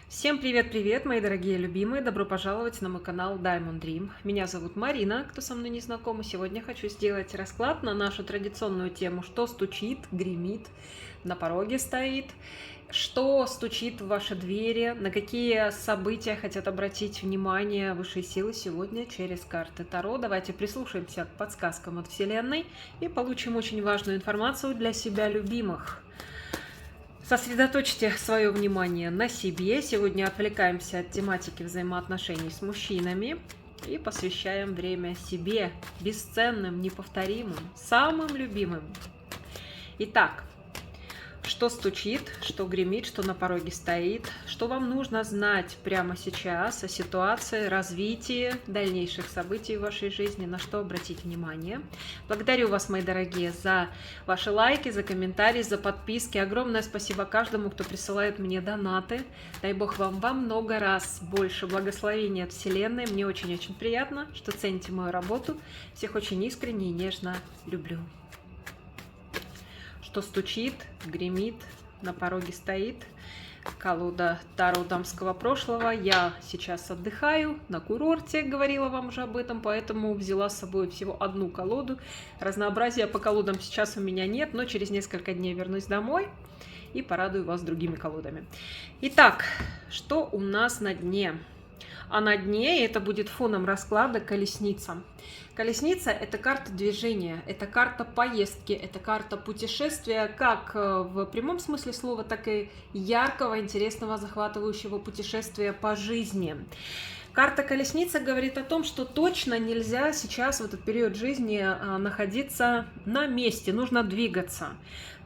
Всем привет-привет, мои дорогие любимые! Добро пожаловать на мой канал Diamond Dream. Меня зовут Марина, кто со мной не знаком, и сегодня хочу сделать расклад на нашу традиционную тему «Что стучит, гремит, на пороге стоит?», что стучит в ваши двери, на какие события хотят обратить внимание высшие силы сегодня через карты Таро. Давайте прислушаемся к подсказкам от Вселенной и получим очень важную информацию для себя любимых. Сосредоточьте свое внимание на себе. Сегодня отвлекаемся от тематики взаимоотношений с мужчинами и посвящаем время себе, бесценным, неповторимым, самым любимым. Итак, что стучит, что гремит, что на пороге стоит, что вам нужно знать прямо сейчас о ситуации, развитии дальнейших событий в вашей жизни, на что обратить внимание. Благодарю вас, мои дорогие, за ваши лайки, за комментарии, за подписки. Огромное спасибо каждому, кто присылает мне донаты. Дай Бог вам во много раз больше благословений от Вселенной. Мне очень-очень приятно, что цените мою работу. Всех очень искренне и нежно люблю. Что стучит, гремит, на пороге стоит. Колода Таро дамского прошлого. Я сейчас отдыхаю на курорте, говорила вам уже об этом, поэтому взяла с собой всего одну колоду. Разнообразия по колодам сейчас у меня нет, но через несколько дней вернусь домой и порадую вас другими колодами. Итак, что у нас на дне? А на дне, это будет фоном расклада, колесница. Колесница – это карта движения, это карта поездки, это карта путешествия, как в прямом смысле слова, так и яркого, интересного, захватывающего путешествия по жизни. Карта колесница говорит о том, что точно нельзя сейчас в этот период жизни находиться на месте, нужно двигаться.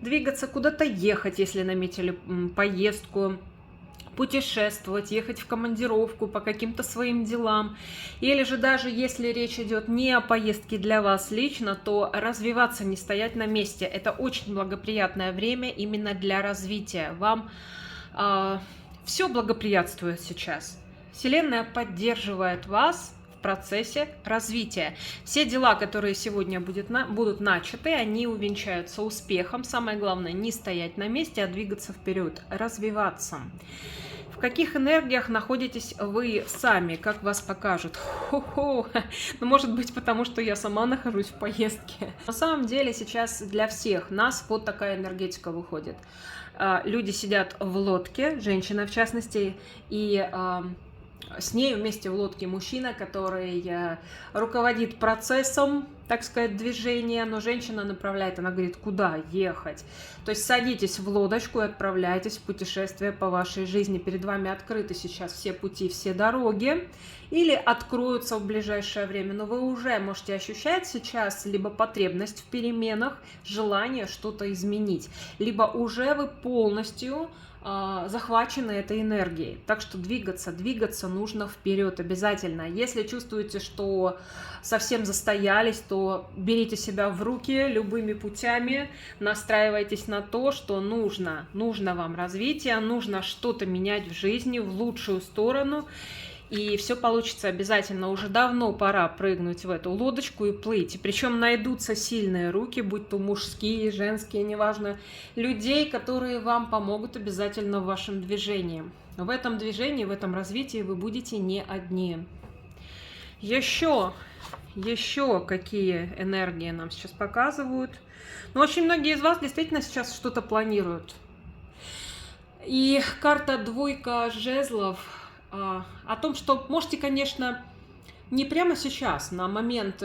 Двигаться, куда-то ехать, если наметили поездку, путешествовать, ехать в командировку по каким-то своим делам, или же даже если речь идет не о поездке для вас лично, то развиваться, не стоять на месте. Это очень благоприятное время именно для развития. Вам все благоприятствует сейчас. Вселенная поддерживает вас в процессе развития. Все дела, которые сегодня будут начаты, они увенчаются успехом. Самое главное, не стоять на месте, а двигаться вперед, развиваться. В каких энергиях находитесь вы сами, как вас покажут? Хо-хо! Ну, может быть, потому что я сама нахожусь в поездке. На самом деле сейчас для всех нас вот такая энергетика выходит. Люди сидят в лодке, женщина в частности, и с ней вместе в лодке мужчина, который руководит процессом, так сказать, движения, но женщина направляет, она говорит, куда ехать. То есть садитесь в лодочку и отправляйтесь в путешествие по вашей жизни. Перед вами открыты сейчас все пути, все дороги, или откроются в ближайшее время, но вы уже можете ощущать сейчас либо потребность в переменах, желание что-то изменить, либо уже вы полностью захвачены этой энергией. Так что двигаться нужно вперед обязательно. Если чувствуете, что совсем застоялись, то берите себя в руки любыми путями, настраивайтесь на то, что нужно вам развитие, нужно что-то менять в жизни в лучшую сторону. И все получится обязательно. Уже давно пора прыгнуть в эту лодочку и плыть. И причем найдутся сильные руки, будь то мужские, женские, неважно, людей, которые вам помогут обязательно в вашем движении. В этом движении, в этом развитии вы будете не одни. Еще какие энергии нам сейчас показывают. Ну, очень многие из вас действительно сейчас что-то планируют. И карта двойка жезлов о том, что можете, конечно, не прямо сейчас, на момент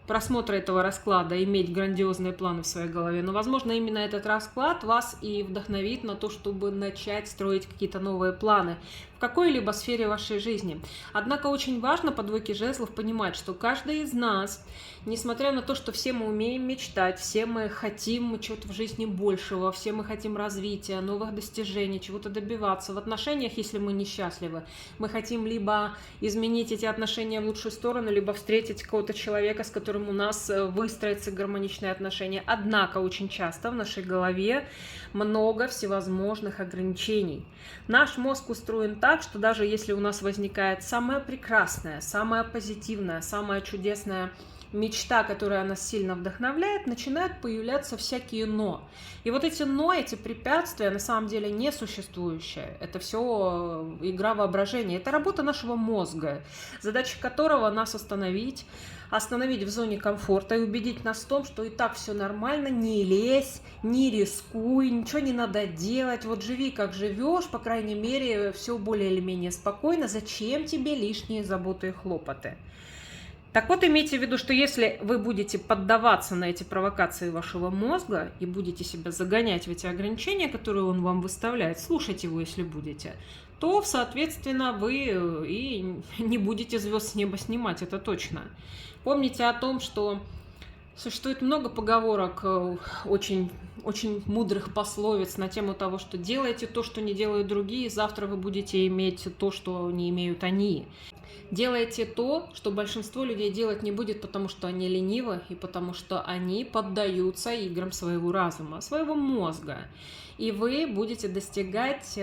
просмотра этого расклада, иметь грандиозные планы в своей голове, но, возможно, именно этот расклад вас и вдохновит на то, чтобы начать строить какие-то новые планы в какой-либо сфере вашей жизни. Однако очень важно по двойке жезлов понимать, что каждый из нас, несмотря на то, что все мы умеем мечтать, все мы хотим чего-то в жизни большего, все мы хотим развития, новых достижений, чего-то добиваться в отношениях, если мы несчастливы, мы хотим либо изменить эти отношения в лучшую сторону, либо встретить какого-то человека, с которым у нас выстроятся гармоничные отношения. Однако очень часто в нашей голове много всевозможных ограничений. Наш мозг устроен так, что даже если у нас возникает самое прекрасное, самое позитивное, самое чудесное мечта, которая нас сильно вдохновляет, начинают появляться всякие «но». И вот эти «но», эти препятствия на самом деле несуществующие. Это все игра воображения. Это работа нашего мозга, задача которого нас остановить в зоне комфорта и убедить нас в том, что и так все нормально, не лезь, не рискуй, ничего не надо делать, вот живи как живешь, по крайней мере, все более или менее спокойно, зачем тебе лишние заботы и хлопоты? Так вот, имейте в виду, что если вы будете поддаваться на эти провокации вашего мозга и будете себя загонять в эти ограничения, которые он вам выставляет, слушать его, если будете, то, соответственно, вы и не будете звезд с неба снимать, это точно. Помните о том, что существует много поговорок, очень, очень мудрых пословиц на тему того, что делайте то, что не делают другие, завтра вы будете иметь то, что не имеют они. Делайте то, что большинство людей делать не будет, потому что они ленивы и потому что они поддаются играм своего разума, своего мозга. И вы будете достигать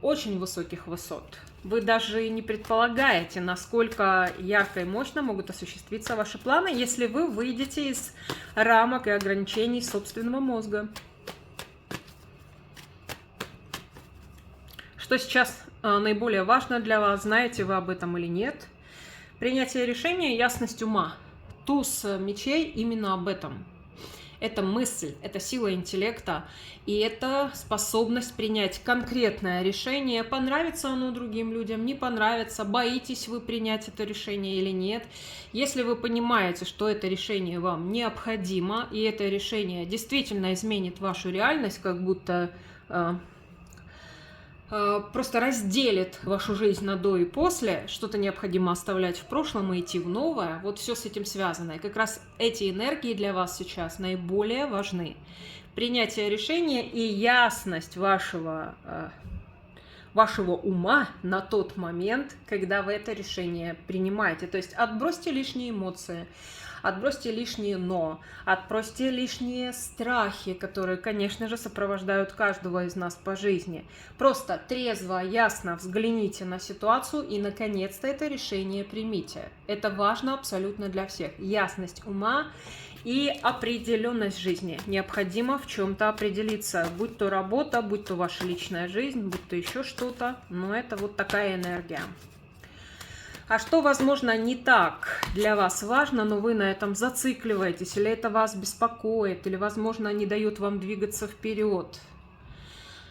очень высоких высот. Вы даже не предполагаете, насколько ярко и мощно могут осуществиться ваши планы, если вы выйдете из рамок и ограничений собственного мозга. Что сейчас наиболее важно для вас, знаете вы об этом или нет? Принятие решения, ясность ума. Туз мечей именно об этом. Это мысль, это сила интеллекта, и это способность принять конкретное решение, понравится оно другим людям, не понравится, боитесь вы принять это решение или нет. Если вы понимаете, что это решение вам необходимо, и это решение действительно изменит вашу реальность, как будто просто разделит вашу жизнь на до и после, что-то необходимо оставлять в прошлом и идти в новое, вот все с этим связано. И как раз эти энергии для вас сейчас наиболее важны. Принятие решения и ясность вашего ума на тот момент, когда вы это решение принимаете. То есть отбросьте лишние эмоции, отбросьте лишние «но», отбросьте лишние страхи, которые, конечно же, сопровождают каждого из нас по жизни. Просто трезво, ясно взгляните на ситуацию и, наконец-то, это решение примите. Это важно абсолютно для всех. Ясность ума и определенность жизни. Необходимо в чем-то определиться, будь то работа, будь то ваша личная жизнь, будь то еще что-то, но это вот такая энергия. А что, возможно, не так для вас важно, но вы на этом зацикливаетесь, или это вас беспокоит, или, возможно, не дает вам двигаться вперед?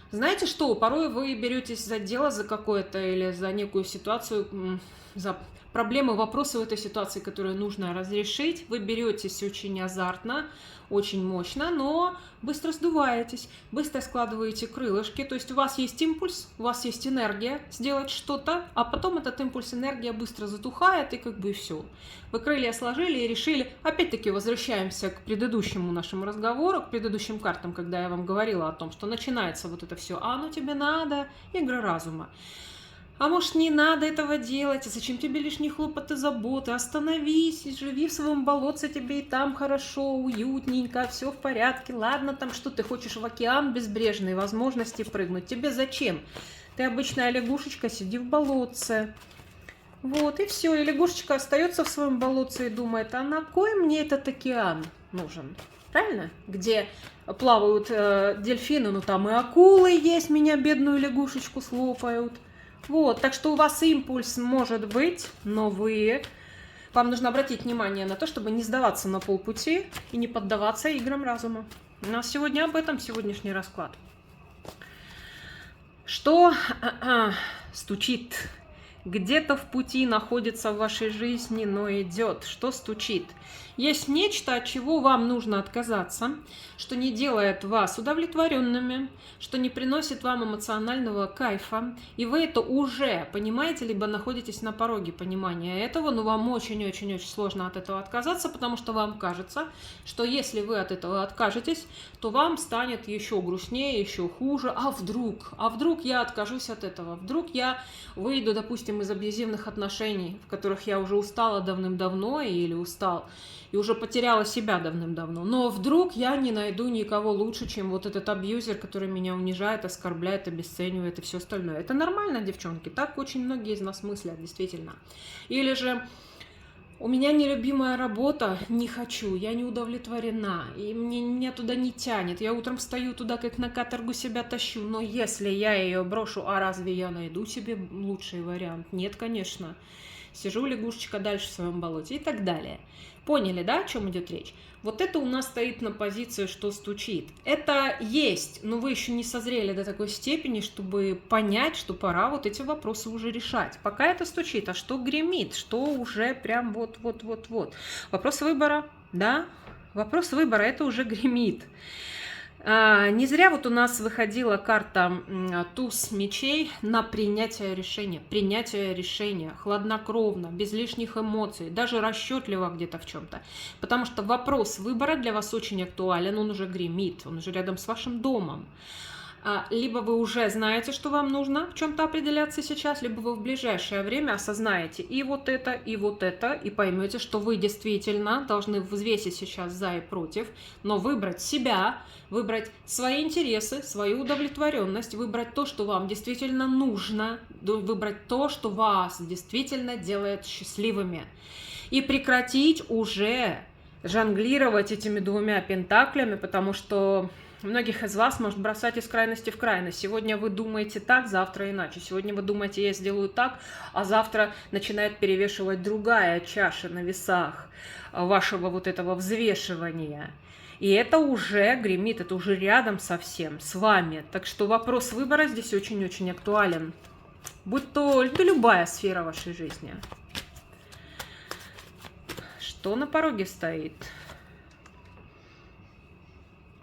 Знаете что, порой вы беретесь за дело, за какое-то, или за некую ситуацию, за проблемы, вопросы в этой ситуации, которые нужно разрешить. Вы беретесь очень азартно, очень мощно, но быстро сдуваетесь, быстро складываете крылышки. То есть у вас есть импульс, у вас есть энергия сделать что-то, а потом этот импульс, энергия быстро затухает, и как бы и все. Вы крылья сложили и решили. Опять-таки возвращаемся к предыдущему нашему разговору, к предыдущим картам, когда я вам говорила о том, что начинается вот это все. А оно тебе надо, игра разума. А может, не надо этого делать, а зачем тебе лишние хлопоты, заботы, остановись и живи в своем болотце, тебе и там хорошо, уютненько, все в порядке, ладно, там что, ты хочешь в океан безбрежной возможности прыгнуть, тебе зачем? Ты обычная лягушечка, сиди в болотце. Вот, и все, и лягушечка остается в своем болотце и думает, а на кой мне этот океан нужен? Правильно? Где плавают дельфины, ну там и акулы есть, меня бедную лягушечку слопают. Вот, так что у вас импульс может быть, но вам нужно обратить внимание на то, чтобы не сдаваться на полпути и не поддаваться играм разума. У нас сегодня об этом сегодняшний расклад. Что стучит? Где-то в пути находится в вашей жизни, но идет. Что стучит? Есть нечто, от чего вам нужно отказаться, что не делает вас удовлетворенными, что не приносит вам эмоционального кайфа, и вы это уже понимаете, либо находитесь на пороге понимания этого, но вам очень-очень-очень сложно от этого отказаться, потому что вам кажется, что если вы от этого откажетесь, то вам станет еще грустнее, еще хуже. А вдруг я откажусь от этого? Вдруг я выйду, допустим, из абьюзивных отношений, в которых я уже устала давным-давно или устал, и уже потеряла себя давным-давно. Но вдруг я не найду никого лучше, чем вот этот абьюзер, который меня унижает, оскорбляет, обесценивает и все остальное. Это нормально, девчонки, так очень многие из нас мыслят, действительно. Или же у меня нелюбимая работа, не хочу, я не удовлетворена, и меня туда не тянет. Я утром встаю туда, как на каторгу себя тащу, но если я ее брошу, а разве я найду себе лучший вариант? Нет, конечно. Сижу лягушечка дальше в своем болоте и так далее. Поняли, да, о чем идет речь? Вот это у нас стоит на позиции, что стучит. Это есть, но вы еще не созрели до такой степени, чтобы понять, что пора вот эти вопросы уже решать. Пока это стучит, а что гремит, что уже прям вот. Вопрос выбора, да? Вопрос выбора, это уже гремит. Не зря вот у нас выходила карта туз мечей на принятие решения, хладнокровно, без лишних эмоций, даже расчетливо где-то в чем-то. Потому что вопрос выбора для вас очень актуален, он уже гремит, он уже рядом с вашим домом. Либо вы уже знаете, что вам нужно в чем-то определяться сейчас, либо вы в ближайшее время осознаете и вот это, и поймете, что вы действительно должны взвесить сейчас за и против, но выбрать себя, выбрать свои интересы, свою удовлетворенность, выбрать то, что вам действительно нужно, выбрать то, что вас действительно делает счастливыми. И прекратить уже жонглировать этими двумя пентаклями, потому что многих из вас может бросать из крайности в крайность. Сегодня вы думаете так, завтра иначе. Сегодня вы думаете, я сделаю так, а завтра начинает перевешивать другая чаша на весах вашего вот этого взвешивания. И это уже гремит, это уже рядом совсем с вами. Так что вопрос выбора здесь очень-очень актуален. Будь то любая сфера вашей жизни. Что на пороге стоит?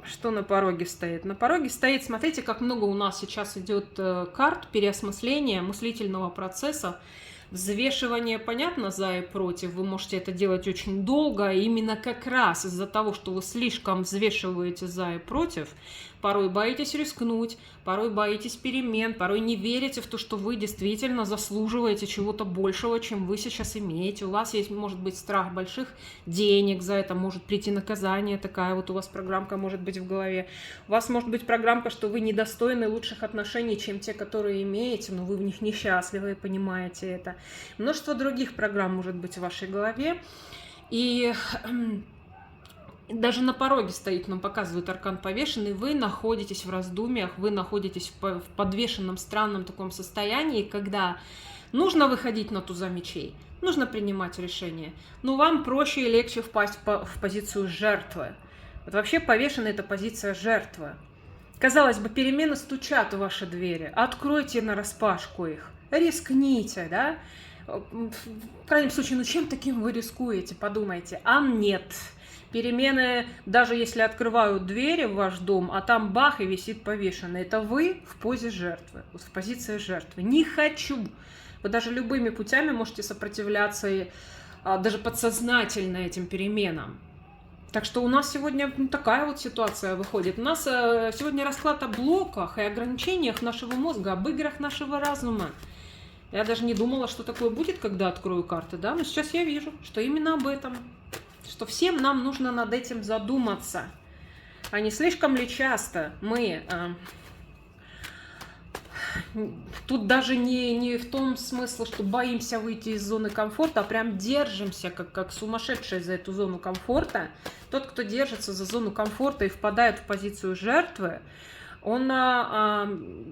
Что на пороге стоит? На пороге стоит, смотрите, как много у нас сейчас идет карт переосмысления мыслительного процесса, взвешивание, понятно, за и против. Вы можете это делать очень долго, и именно как раз из-за того, что вы слишком взвешиваете за и против, порой боитесь рискнуть, порой боитесь перемен, порой не верите в то, что вы действительно заслуживаете чего-то большего, чем вы сейчас имеете. У вас есть, может быть, страх больших денег, за это может прийти наказание, такая вот у вас программка может быть в голове. У вас может быть программка, что вы недостойны лучших отношений, чем те, которые имеете, но вы в них несчастливы, понимаете это. Множество других программ может быть в вашей голове. И даже на пороге стоит, нам показывает аркан повешенный, вы находитесь в раздумьях, вы находитесь в подвешенном странном таком состоянии, когда нужно выходить на туза мечей, нужно принимать решения, но вам проще и легче впасть в позицию жертвы. Вот вообще повешенный — это позиция жертвы. Казалось бы, перемены стучат в ваши двери, откройте нараспашку их, рискните, да? В крайнем случае, ну чем таким вы рискуете, подумайте, а нет. Перемены, даже если открывают двери в ваш дом, а там бах и висит повешенный, это вы в позе жертвы, в позиции жертвы. Не хочу. Вы даже любыми путями можете сопротивляться, даже подсознательно этим переменам. Так что у нас сегодня такая вот ситуация выходит. У нас сегодня расклад о блоках и ограничениях нашего мозга, об играх нашего разума. Я даже не думала, что такое будет, когда открою карты, да, но сейчас я вижу, что именно об этом. Что всем нам нужно над этим задуматься. А не слишком ли часто мы... Тут даже не в том смысле, что боимся выйти из зоны комфорта, а прям держимся, как сумасшедшие за эту зону комфорта. Тот, кто держится за зону комфорта и впадает в позицию жертвы, он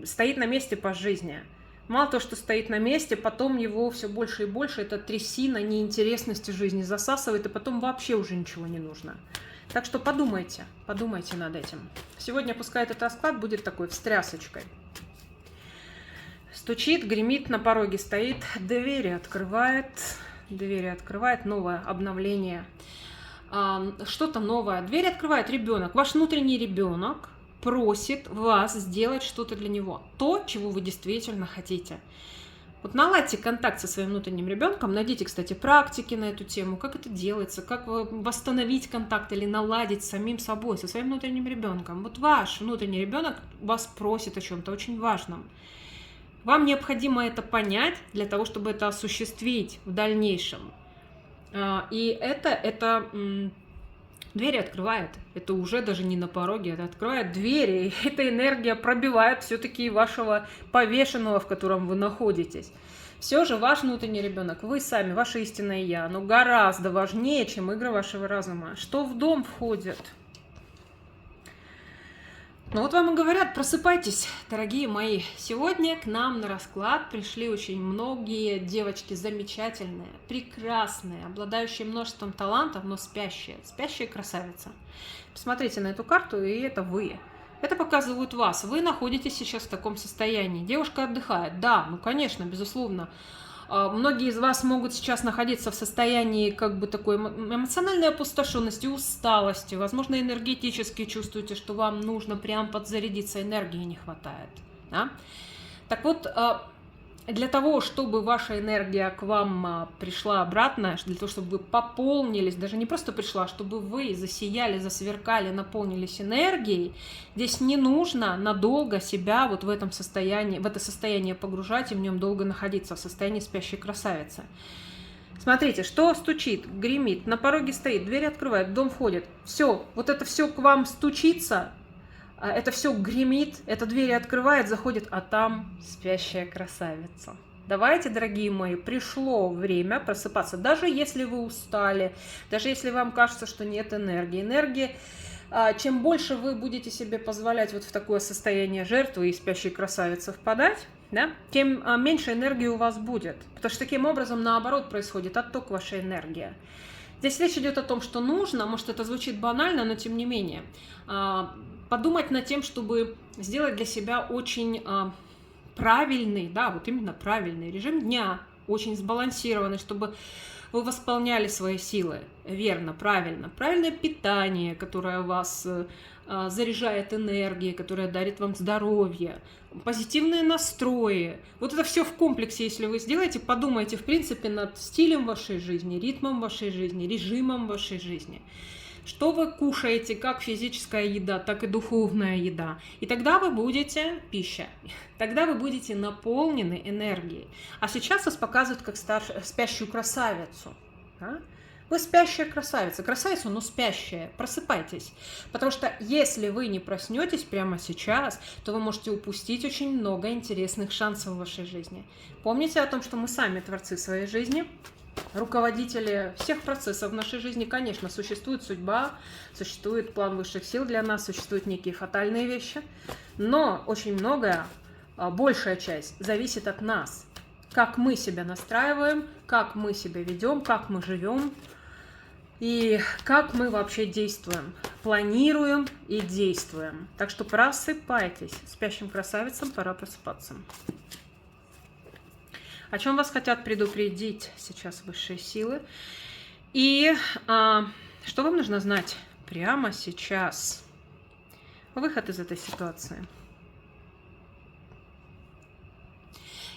стоит на месте по жизни. Мало того, что стоит на месте, потом его все больше и больше эта трясина неинтересности жизни засасывает, и потом вообще уже ничего не нужно. Так что подумайте над этим. Сегодня, пускай этот расклад будет такой встрясочкой. Стучит, гремит, на пороге стоит, двери открывает, новое обновление, что-то новое. Дверь открывает ребенок, ваш внутренний ребенок просит вас сделать что-то для него, то, чего вы действительно хотите. Вот наладьте контакт со своим внутренним ребенком, найдите, кстати, практики на эту тему, как это делается, как восстановить контакт или наладить с самим собой, со своим внутренним ребенком. Вот ваш внутренний ребенок вас просит о чем-то очень важном. Вам необходимо это понять для того, чтобы это осуществить в дальнейшем. И это двери открывает. Это уже даже не на пороге, это открывает двери. И эта энергия пробивает все-таки вашего повешенного, в котором вы находитесь. Все же ваш внутренний ребенок, вы сами, ваше истинное я, оно гораздо важнее, чем игры вашего разума. Что в дом входит? Ну вот вам и говорят, просыпайтесь, дорогие мои. Сегодня к нам на расклад пришли очень многие девочки замечательные, прекрасные, обладающие множеством талантов, но спящие. Спящие красавицы. Посмотрите на эту карту, и это вы. Это показывают вас. Вы находитесь сейчас в таком состоянии. Девушка отдыхает. Да, ну конечно, безусловно. Многие из вас могут сейчас находиться в состоянии как бы такой эмоциональной опустошенности, усталости. Возможно, энергетически чувствуете, что вам нужно прям подзарядиться, энергии не хватает. Да? Так вот, для того, чтобы ваша энергия к вам пришла обратно, для того, чтобы вы пополнились, даже не просто пришла, чтобы вы засияли, засверкали, наполнились энергией, здесь не нужно надолго себя вот в это состояние погружать и в нем долго находиться, в состоянии спящей красавицы. Смотрите, что стучит, гремит, на пороге стоит, дверь открывает, в дом входит. Все, вот это все к вам стучится, это все гремит, эта дверь открывает, заходит, а там спящая красавица. Давайте, дорогие мои, пришло время просыпаться. Даже если вы устали, даже если вам кажется, что нет энергии. Чем больше вы будете себе позволять вот в такое состояние жертвы и спящей красавицы впадать, да, тем меньше энергии у вас будет. Потому что таким образом, наоборот, происходит отток вашей энергии. Здесь речь идет о том, что нужно, может, это звучит банально, но тем не менее, подумать над тем, чтобы сделать для себя очень правильный, да, вот именно правильный режим дня, очень сбалансированный, чтобы вы восполняли свои силы верно, правильно. Правильное питание, которое вас заряжает энергией, которое дарит вам здоровье, позитивные настрои. Вот это все в комплексе, если вы сделаете, подумайте, в принципе, над стилем вашей жизни, ритмом вашей жизни, режимом вашей жизни. Что вы кушаете, как физическая еда, так и духовная еда. И тогда вы будете, пища, тогда вы будете наполнены энергией. А сейчас вас показывают как спящую красавицу. Да? Вы спящая красавица. Красавица, но спящая. Просыпайтесь. Потому что если вы не проснетесь прямо сейчас, то вы можете упустить очень много интересных шансов в вашей жизни. Помните о том, что мы сами творцы своей жизни. Руководители всех процессов в нашей жизни, конечно, существует судьба, существует план высших сил для нас, существуют некие фатальные вещи, но очень многое, большая часть зависит от нас, как мы себя настраиваем, как мы себя ведем, как мы живем и как мы вообще действуем, планируем и действуем. Так что просыпайтесь, спящим красавицам пора просыпаться. О чем вас хотят предупредить сейчас высшие силы. И что вам нужно знать прямо сейчас? Выход из этой ситуации.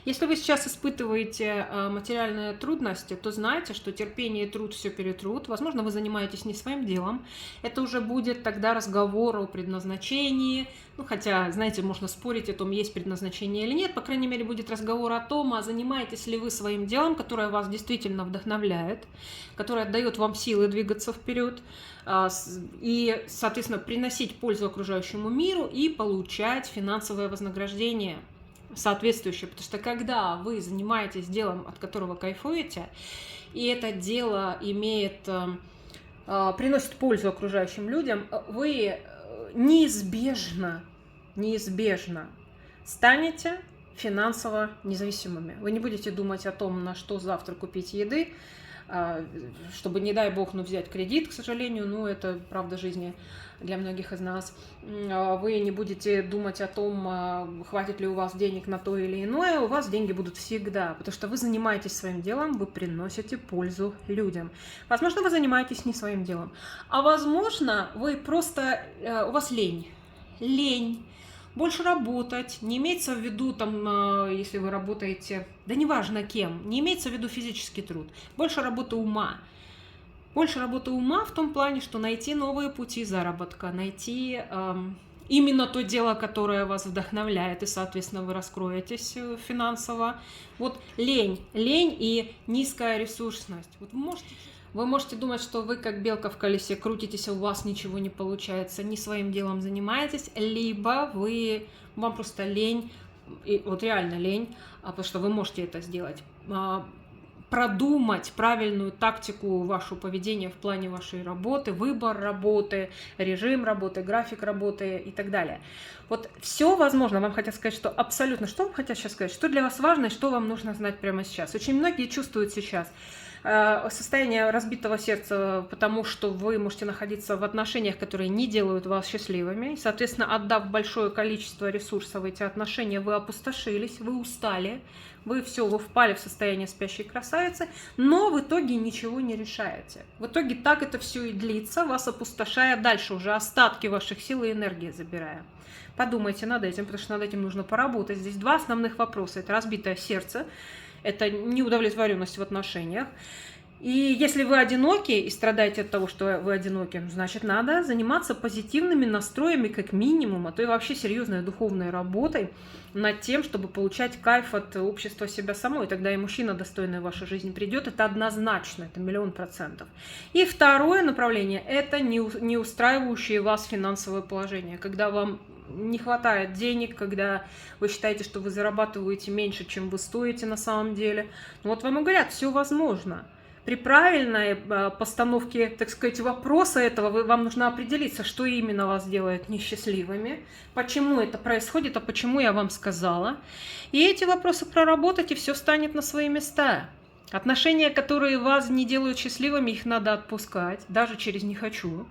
Если вы сейчас испытываете материальные трудности, то знайте, что терпение и труд все перетрут. Возможно, вы занимаетесь не своим делом. Это уже будет тогда разговор о предназначении. Ну, хотя, знаете, можно спорить о том, есть предназначение или нет. По крайней мере, будет разговор о том, а занимаетесь ли вы своим делом, которое вас действительно вдохновляет, которое дает вам силы двигаться вперед и, соответственно, приносить пользу окружающему миру и получать финансовое вознаграждение соответствующее, потому что когда вы занимаетесь делом, от которого кайфуете, и это дело приносит пользу окружающим людям, вы неизбежно станете финансово независимыми. Вы не будете думать о том, на что завтра купить еды, чтобы, не дай бог, взять кредит, к сожалению, это правда жизни для многих из нас. Вы не будете думать о том, хватит ли у вас денег на то или иное, у вас деньги будут всегда, потому что вы занимаетесь своим делом, вы приносите пользу людям. Возможно, вы занимаетесь не своим делом, а возможно, вы просто, у вас лень больше работать, не имеется в виду, если вы работаете, да неважно кем, не имеется в виду физический труд, больше работы ума. Больше работы ума в том плане, что найти новые пути заработка, найти именно то дело, которое вас вдохновляет, и, соответственно, вы раскроетесь финансово. Вот лень и низкая ресурсность. Вот вы можете... Вы можете думать, что вы как белка в колесе крутитесь, а у вас ничего не получается, не своим делом занимаетесь, либо вам просто лень, и вот реально лень, потому что вы можете это сделать, продумать правильную тактику вашего поведения в плане вашей работы, выбор работы, режим работы, график работы и так далее. Вот все возможно. Вам хотят сказать, что абсолютно, что вам хотят сейчас сказать, что для вас важно и что вам нужно знать прямо сейчас. Очень многие чувствуют сейчас состояние разбитого сердца, потому что вы можете находиться в отношениях, которые не делают вас счастливыми. И, соответственно, отдав большое количество ресурсов в эти отношения, вы опустошились, вы устали, вы впали в состояние спящей красавицы, но в итоге ничего не решаете. В итоге так это все и длится, вас опустошая дальше, уже остатки ваших сил и энергии забирая. Подумайте над этим, потому что над этим нужно поработать. Здесь два основных вопроса. Это разбитое сердце, это неудовлетворенность в отношениях. И если вы одиноки и страдаете от того, что вы одиноки, значит, надо заниматься позитивными настроями как минимум, а то и вообще серьезной духовной работой над тем, чтобы получать кайф от общества себя самой. Тогда и мужчина достойный в вашу жизнь придет. Это однозначно, это 1000000%. И второе направление – это не устраивающее вас финансовое положение, когда вам не хватает денег, когда вы считаете, что вы зарабатываете меньше, чем вы стоите на самом деле. Ну вот вам и говорят, все возможно. При правильной постановке, так сказать, вопроса этого вам нужно определиться, что именно вас делает несчастливыми, почему это происходит, а почему я вам сказала. И эти вопросы проработать, и все станет на свои места. Отношения, которые вас не делают счастливыми, их надо отпускать, даже через «не хочу».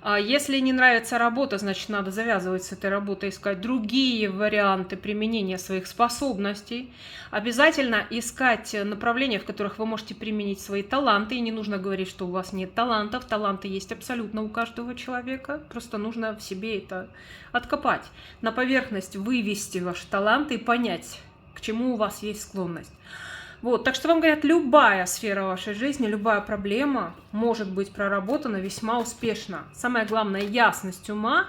А если не нравится работа, значит, надо завязывать с этой работой, искать другие варианты применения своих способностей. Обязательно искать направления, в которых вы можете применить свои таланты. И не нужно говорить, что у вас нет талантов. Таланты есть абсолютно у каждого человека. Просто нужно в себе это откопать. На поверхность вывести ваши таланты и понять, к чему у вас есть склонность. Вот, так что вам говорят, любая сфера вашей жизни, любая проблема может быть проработана весьма успешно. Самое главное – ясность ума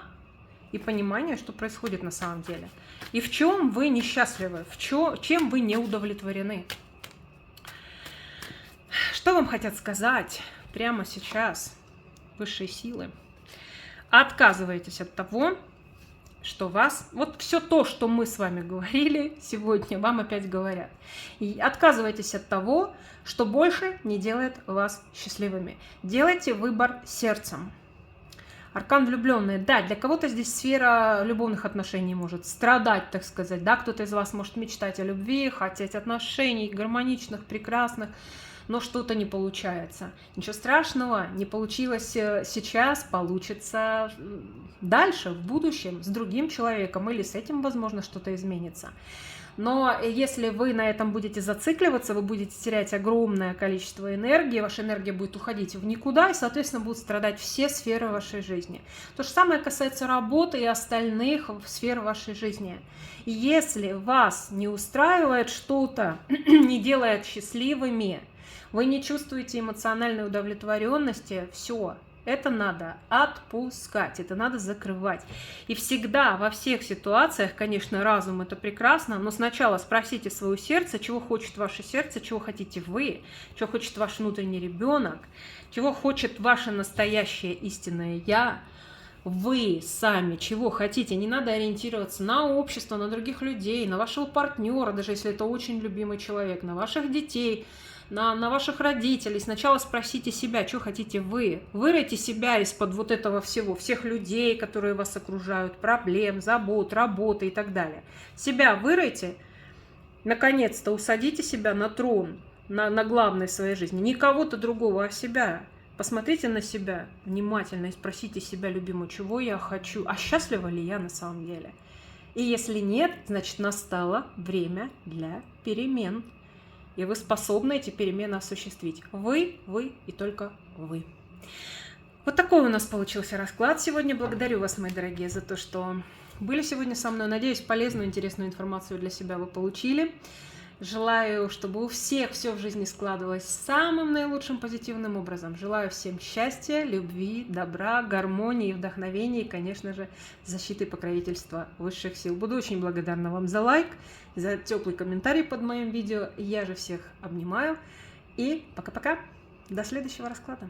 и понимание, что происходит на самом деле. И в чем вы несчастливы, чем вы не удовлетворены. Что вам хотят сказать прямо сейчас высшие силы? Отказывайтесь от того, что вас... Вот все то, что мы с вами говорили сегодня, вам опять говорят. И отказывайтесь от того, что больше не делает вас счастливыми. Делайте выбор сердцем. Аркан влюбленные. Да, для кого-то здесь сфера любовных отношений может страдать, так сказать. Да, кто-то из вас может мечтать о любви, хотеть отношений гармоничных, прекрасных, но что-то не получается. Ничего страшного, не получилось сейчас, получится дальше, в будущем, с другим человеком, или с этим, возможно, что-то изменится. Но если вы на этом будете зацикливаться, вы будете терять огромное количество энергии, ваша энергия будет уходить в никуда, и, соответственно, будут страдать все сферы вашей жизни. То же самое касается работы и остальных сфер вашей жизни. И если вас не устраивает что-то, не делает счастливыми, вы не чувствуете эмоциональной удовлетворенности, все, это надо отпускать, это надо закрывать. И всегда, во всех ситуациях, конечно, разум – это прекрасно, но сначала спросите свое сердце, чего хочет ваше сердце, чего хотите вы, чего хочет ваш внутренний ребенок, чего хочет ваше настоящее истинное «я». Вы сами чего хотите, не надо ориентироваться на общество, на других людей, на вашего партнера, даже если это очень любимый человек, на ваших детей, на ваших родителей. Сначала спросите себя, что хотите вы. Выройте себя из-под вот этого всего, всех людей, которые вас окружают, проблем, забот, работы и так далее. Себя выройте, наконец-то усадите себя на трон, на главной своей жизни. Не кого-то другого, а себя. Посмотрите на себя внимательно и спросите себя, любимую, чего я хочу, а счастлива ли я на самом деле. И если нет, значит, настало время для перемен. И вы способны эти перемены осуществить. Вы и только вы. Вот такой у нас получился расклад сегодня. Благодарю вас, мои дорогие, за то, что были сегодня со мной. Надеюсь, полезную, интересную информацию для себя вы получили. Желаю, чтобы у всех все в жизни складывалось самым наилучшим позитивным образом. Желаю всем счастья, любви, добра, гармонии, вдохновения и, конечно же, защиты и покровительства высших сил. Буду очень благодарна вам за лайк, за теплый комментарий под моим видео. Я же всех обнимаю и пока-пока! До следующего расклада.